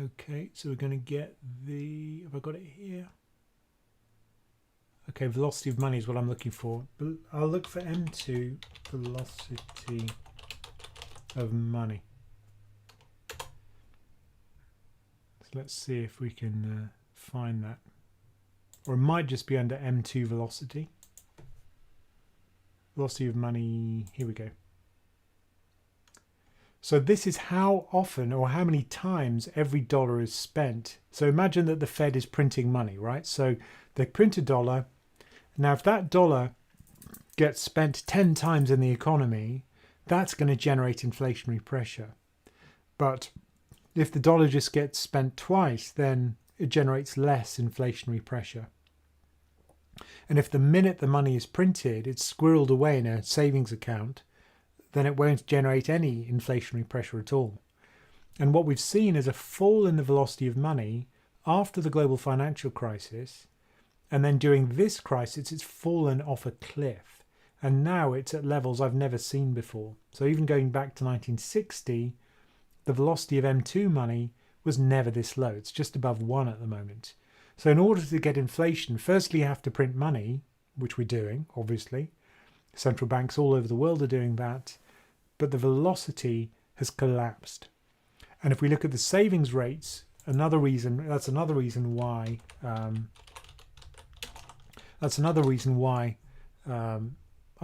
okay, so we're going to get the, have I got it here? Okay, velocity of money is what I'm looking for. I'll look for M2, velocity of money. So let's see if we can find that. Or it might just be under M2 velocity. Velocity of money, here we go. So this is how often or how many times every dollar is spent. So imagine that the Fed is printing money, right? So they print a dollar. Now, if that dollar gets spent 10 times in the economy, that's going to generate inflationary pressure. But if the dollar just gets spent twice, then it generates less inflationary pressure. And if the minute the money is printed, it's squirreled away in a savings account, then it won't generate any inflationary pressure at all. And what we've seen is a fall in the velocity of money after the global financial crisis. And then during this crisis, it's fallen off a cliff. And now it's at levels I've never seen before. So even going back to 1960, the velocity of M2 money was never this low. It's just above 1 at the moment. So in order to get inflation, firstly, you have to print money, which we're doing, obviously. Central banks all over the world are doing that. But the velocity has collapsed. And if we look at the savings rates, that's another reason why I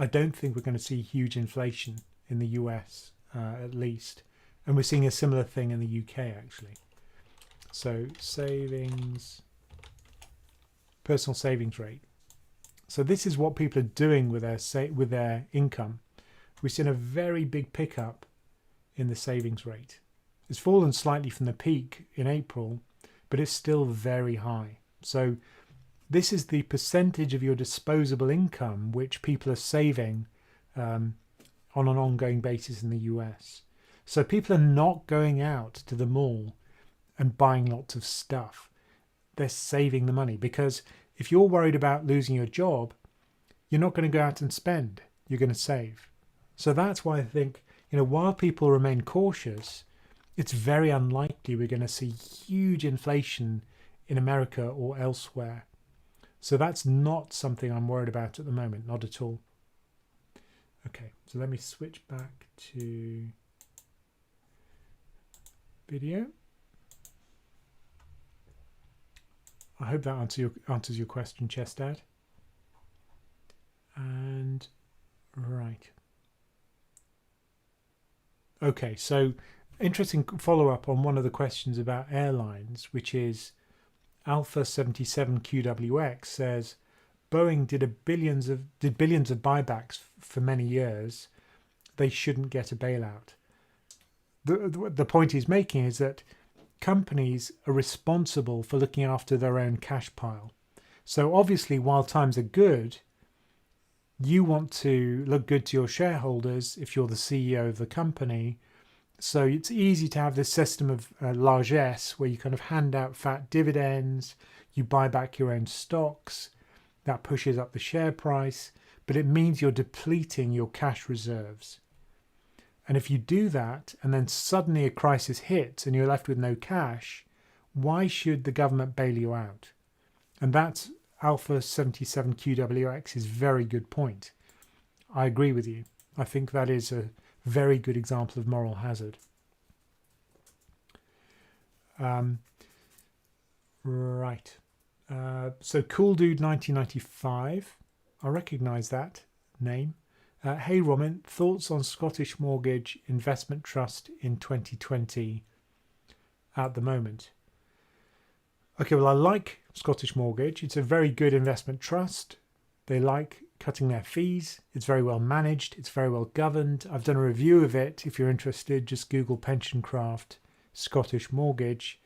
don't think we're going to see huge inflation in the US, at least. And we're seeing a similar thing in the UK, actually. So savings, personal savings rate. So this is what people are doing with their income. We've seen a very big pickup in the savings rate. It's fallen slightly from the peak in April, but it's still very high. So this is the percentage of your disposable income which people are saving on an ongoing basis in the US. So people are not going out to the mall and buying lots of stuff. They're saving the money, because if you're worried about losing your job, you're not going to go out and spend. You're going to save. So that's why I think, while people remain cautious, it's very unlikely we're going to see huge inflation in America or elsewhere. So that's not something I'm worried about at the moment, not at all. Okay, so let me switch back to video. I hope that answers your question, Chestad. And right. Okay, so interesting follow-up on one of the questions about airlines, which is Alpha 77QWX says Boeing did billions of buybacks for many years. They shouldn't get a bailout. The point he's making is that companies are responsible for looking after their own cash pile. So obviously, while times are good, you want to look good to your shareholders if you're the CEO of the company. So it's easy to have this system of largesse where you kind of hand out fat dividends, you buy back your own stocks, that pushes up the share price, but it means you're depleting your cash reserves. And if you do that and then suddenly a crisis hits and you're left with no cash, why should the government bail you out? And that's Alpha 77QWX's very good point. I agree with you. I think that is a very good example of moral hazard. Right. So Cool Dude 1995. I recognise that name. Hey Ramin, thoughts on Scottish Mortgage Investment Trust in 2020 at the moment? Okay, well, I like Scottish Mortgage. It's a very good investment trust. They like cutting their fees. It's very well managed. It's very well governed. I've done a review of it. If you're interested, just Google PensionCraft Scottish Mortgage.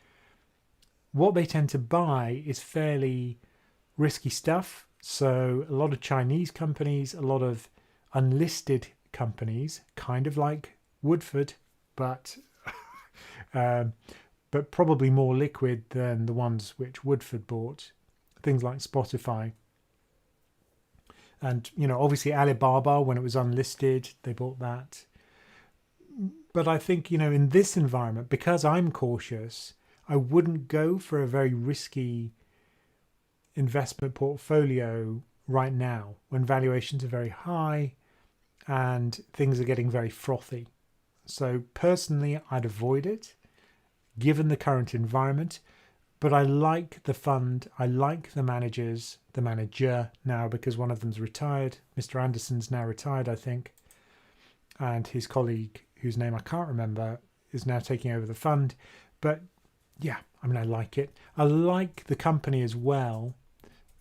what they tend to buy is fairly risky stuff. So a lot of Chinese companies, a lot of unlisted companies, kind of like Woodford, but probably more liquid than the ones which Woodford bought. Things like Spotify. And, obviously Alibaba, when it was unlisted, they bought that. But I think, in this environment, because I'm cautious, I wouldn't go for a very risky investment portfolio right now when valuations are very high and things are getting very frothy. So personally, I'd avoid it given the current environment. But I like the fund. I like the manager now, because one of them's retired. Mr. Anderson's now retired, I think. And his colleague, whose name I can't remember, is now taking over the fund. But yeah, I mean, I like it. I like the company as well.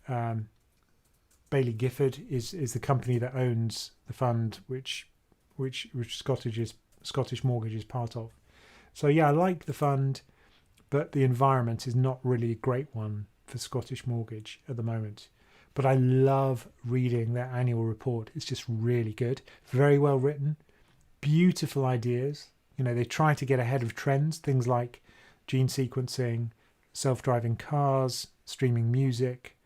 Baillie Gifford is the company that owns the fund, which Scottish Mortgage is part of. So yeah, I like the fund, but the environment is not really a great one for Scottish Mortgage at the moment. But I love reading their annual report. It's just really good, very well written, beautiful ideas. They try to get ahead of trends, things like gene sequencing, self-driving cars, streaming music,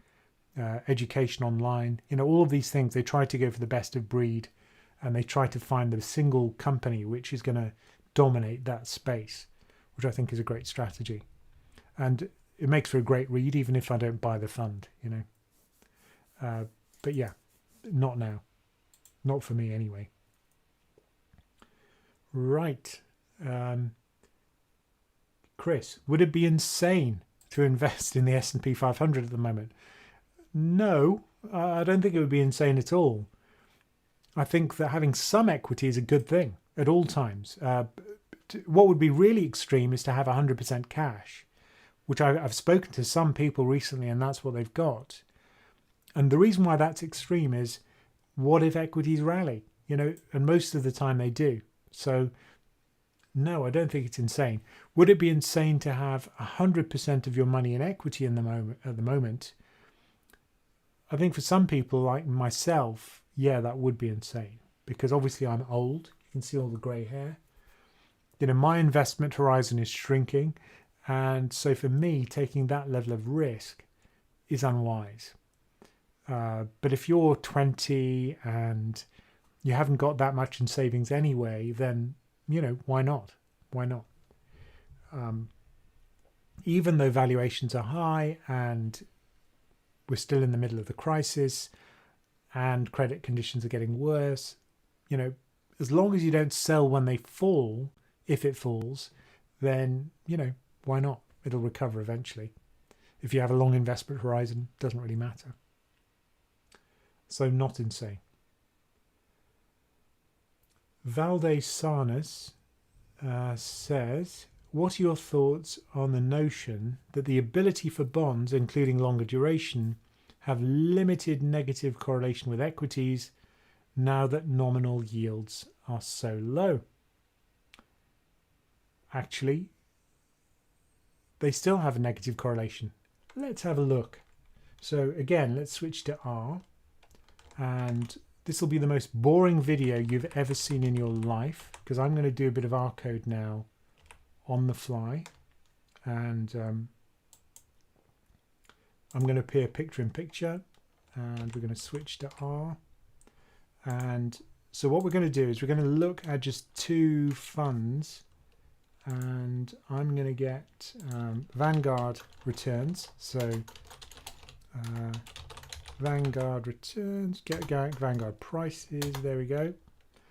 education online. All of these things, they try to go for the best of breed, and they try to find the single company which is going to dominate that space, which I think is a great strategy. And it makes for a great read, even if I don't buy the fund, But yeah, not now. Not for me anyway. Right. Chris, would it be insane to invest in the S&P 500 at the moment? No, I don't think it would be insane at all. I think that having some equity is a good thing at all times. What would be really extreme is to have 100% cash, which I've spoken to some people recently, and that's what they've got. And the reason why that's extreme is, what if equities rally? And most of the time they do. So no, I don't think it's insane. Would it be insane to have 100% of your money in equity at the moment? I think for some people like myself, yeah, that would be insane, because obviously I'm old. You can see all the grey hair. My investment horizon is shrinking. And so for me, taking that level of risk is unwise. But if you're 20 and you haven't got that much in savings anyway, then, why not? Why not? Even though valuations are high and we're still in the middle of the crisis and credit conditions are getting worse, as long as you don't sell when they fall, if it falls, then, why not? It'll recover eventually. If you have a long investment horizon, it doesn't really matter. So not insane. Valde Sarnas says, what are your thoughts on the notion that the ability for bonds, including longer duration, have limited negative correlation with equities now that nominal yields are so low? Actually, they still have a negative correlation. Let's have a look. So again, let's switch to R, and this will be the most boring video you've ever seen in your life, because I'm going to do a bit of R code now on the fly, and I'm going to appear picture in picture, and we're going to switch to R. And so what we're going to do is we're going to look at just two funds, and I'm going to get Vanguard returns. So Vanguard returns, get going, Vanguard prices, there we go.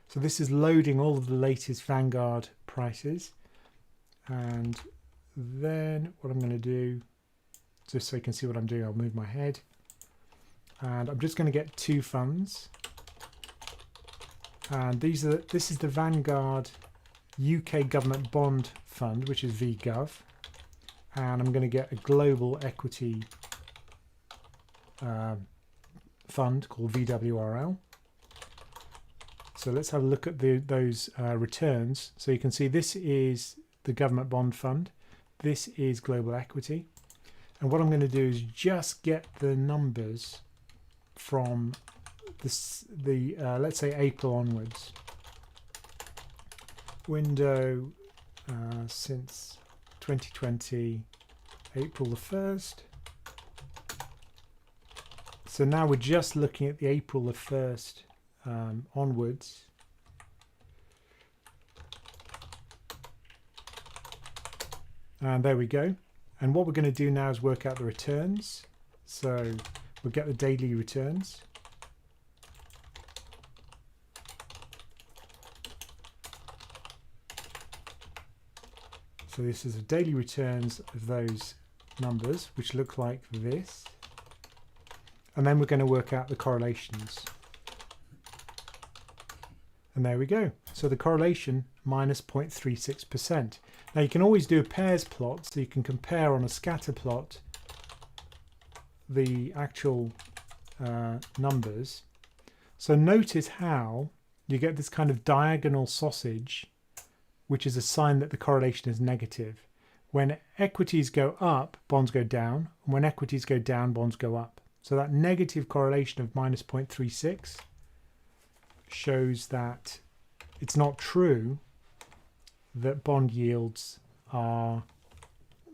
So this is loading all of the latest Vanguard prices. And then what I'm going to do, just so you can see what I'm doing, I'll move my head. And I'm just going to get two funds. And this is the Vanguard UK Government Bond Fund, which is VGov. And I'm going to get a global equity fund called VWRL. So let's have a look at those returns. So you can see this is the government bond fund. This is global equity. And what I'm going to do is just get the numbers from this, let's say April onwards. Window since 2020, April the 1st. So now we're just looking at the April the 1st onwards. And there we go. And what we're going to do now is work out the returns. So we'll get the daily returns. So this is the daily returns of those numbers, which look like this. And then we're going to work out the correlations. And there we go. So the correlation minus 0.36%. Now you can always do a pairs plot, so you can compare on a scatter plot the actual numbers. So notice how you get this kind of diagonal sausage, which is a sign that the correlation is negative. When equities go up, bonds go down. And when equities go down, bonds go up. So that negative correlation of minus 0.36 shows that it's not true that bond yields are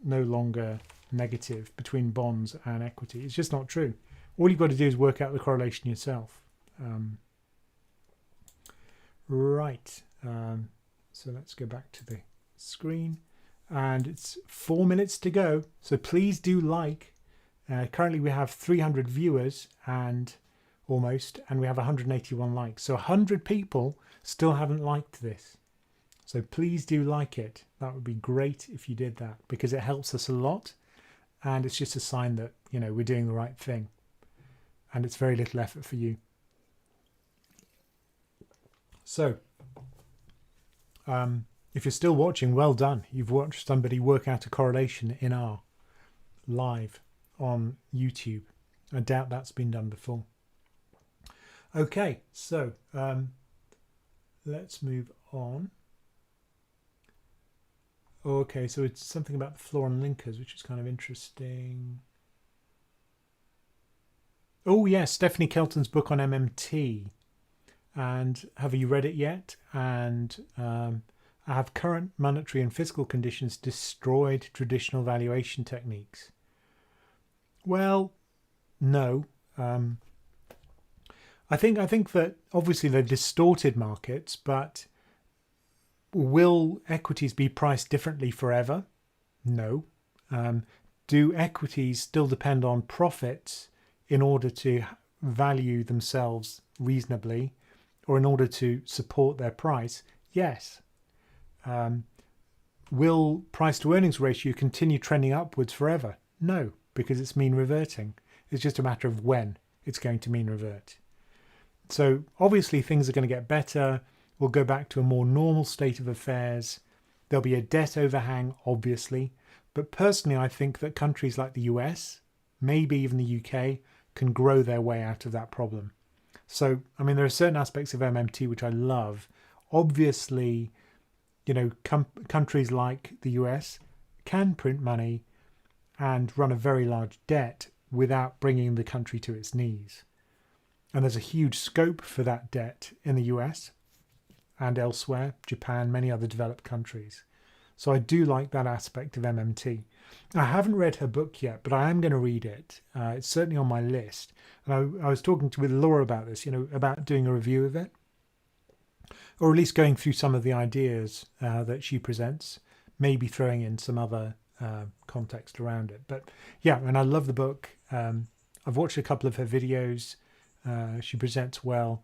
no longer negative between bonds and equity. It's just not true. All you've got to do is work out the correlation yourself. Right. So let's go back to the screen. And it's 4 minutes to go. So please do like. Currently we have 300 viewers and almost, and we have 181 likes. So 100 people still haven't liked this. So please do like it. That would be great if you did that, because it helps us a lot. And it's just a sign that, you know, we're doing the right thing. And it's very little effort for you. So, if you're still watching, well done. You've watched somebody work out a correlation in R live on YouTube. I doubt that's been done before. Okay, so let's move on. Okay, so it's something about the floor and linkers, which is kind of interesting. Oh yes, Stephanie Kelton's book on MMT. And have you read it yet? And have current monetary and fiscal conditions destroyed traditional valuation techniques? Well, no. I think that obviously they've distorted markets, but will equities be priced differently forever? No. Do equities still depend on profits in order to value themselves reasonably, or in order to support their price? Yes. Will price to earnings ratio continue trending upwards forever? No, because it's mean reverting. It's just a matter of when it's going to mean revert. So obviously things are going to get better. We'll go back to a more normal state of affairs. There'll be a debt overhang, obviously. But personally, I think that countries like the US, maybe even the UK, can grow their way out of that problem. So, I mean, there are certain aspects of MMT which I love. Obviously, you know, countries like the US can print money and run a very large debt without bringing the country to its knees. And there's a huge scope for that debt in the US and elsewhere, Japan, many other developed countries. So I do like that aspect of MMT. I haven't read her book yet, but I am going to read it. It's certainly on my list. And I was talking with Laura about this, you know, about doing a review of it, or at least going through some of the ideas that she presents, maybe throwing in some other context around it. But yeah, and I love the book. I've watched a couple of her videos. She presents well.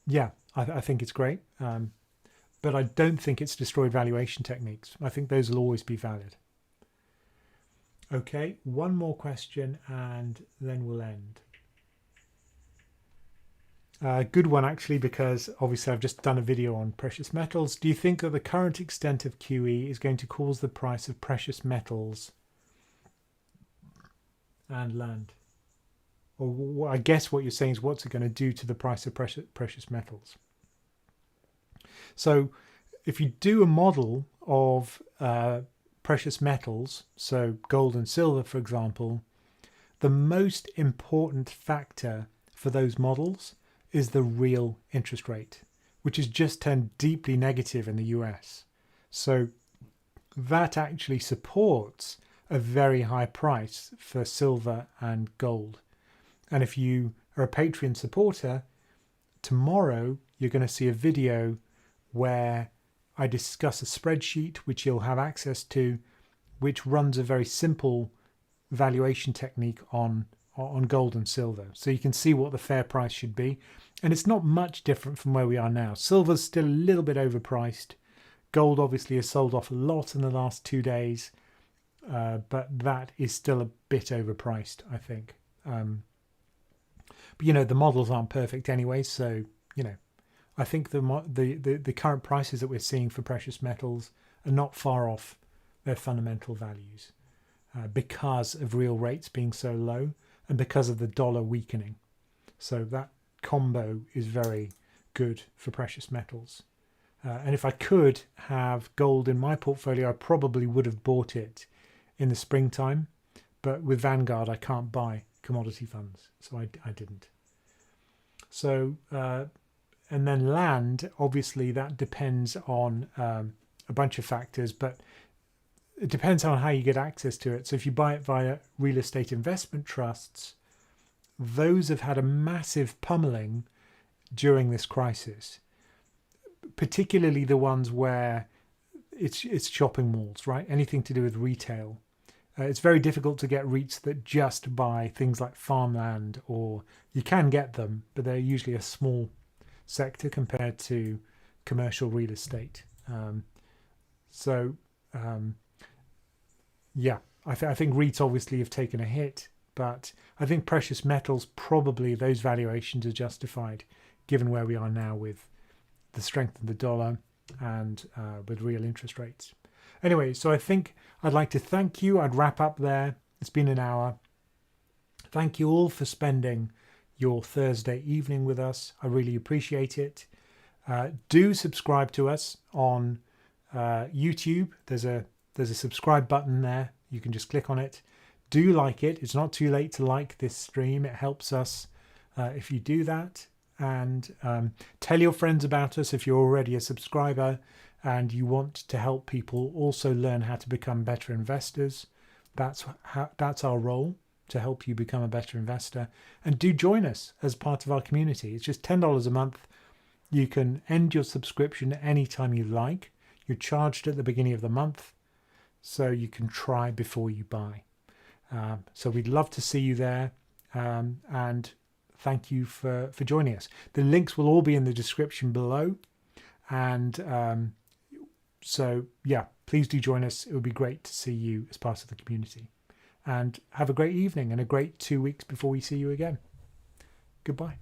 Yeah, I think it's great. But I don't think it's destroyed valuation techniques. I think those will always be valid. Okay, one more question and then we'll end. Good one, actually, because obviously I've just done a video on precious metals. Do you think that the current extent of QE is going to cause the price of precious metals and land? Or I guess what you're saying is, what's it going to do to the price of precious metals? So if you do a model of precious metals, so gold and silver, for example, the most important factor for those models is the real interest rate, which has just turned deeply negative in the US. So that actually supports a very high price for silver and gold. And if you are a Patreon supporter, tomorrow you're going to see a video where I discuss a spreadsheet which you'll have access to, which runs a very simple valuation technique on gold and silver. So you can see what the fair price should be. And it's not much different from where we are now. Silver's still a little bit overpriced. Gold obviously has sold off a lot in the last 2 days, but that is still a bit overpriced, I think. But, you know, the models aren't perfect anyway. So, you know, I think the current prices that we're seeing for precious metals are not far off their fundamental values because of real rates being so low and because of the dollar weakening. So that combo is very good for precious metals. And if I could have gold in my portfolio, I probably would have bought it in the springtime. But with Vanguard, I can't buy commodity funds, so I didn't. So, and then land, obviously that depends on a bunch of factors, but it depends on how you get access to it. So if you buy it via real estate investment trusts, those have had a massive pummeling during this crisis, particularly the ones where it's shopping malls, right? Anything to do with retail. It's very difficult to get REITs that just buy things like farmland, or you can get them, but they're usually a small sector compared to commercial real estate. Yeah, I think REITs obviously have taken a hit, but I think precious metals, probably those valuations are justified given where we are now with the strength of the dollar and with real interest rates. Anyway, so I think I'd like to thank you. I'd wrap up there. It's been an hour. Thank you all for spending your Thursday evening with us. I really appreciate it. Do subscribe to us on YouTube. There's a subscribe button there. You can just click on it. Do like it. It's not too late to like this stream. It helps us if you do that. And tell your friends about us if you're already a subscriber and you want to help people also learn how to become better investors. That's our role, to help you become a better investor. And do join us as part of our community. It's just $10 a month. You can end your subscription anytime you like. You're charged at the beginning of the month, so you can try before you buy. So we'd love to see you there, and thank you for joining us. The links will all be in the description below, and so yeah, please do join us. It would be great to see you as part of the community. And have a great evening and a great 2 weeks before we see you again. Goodbye.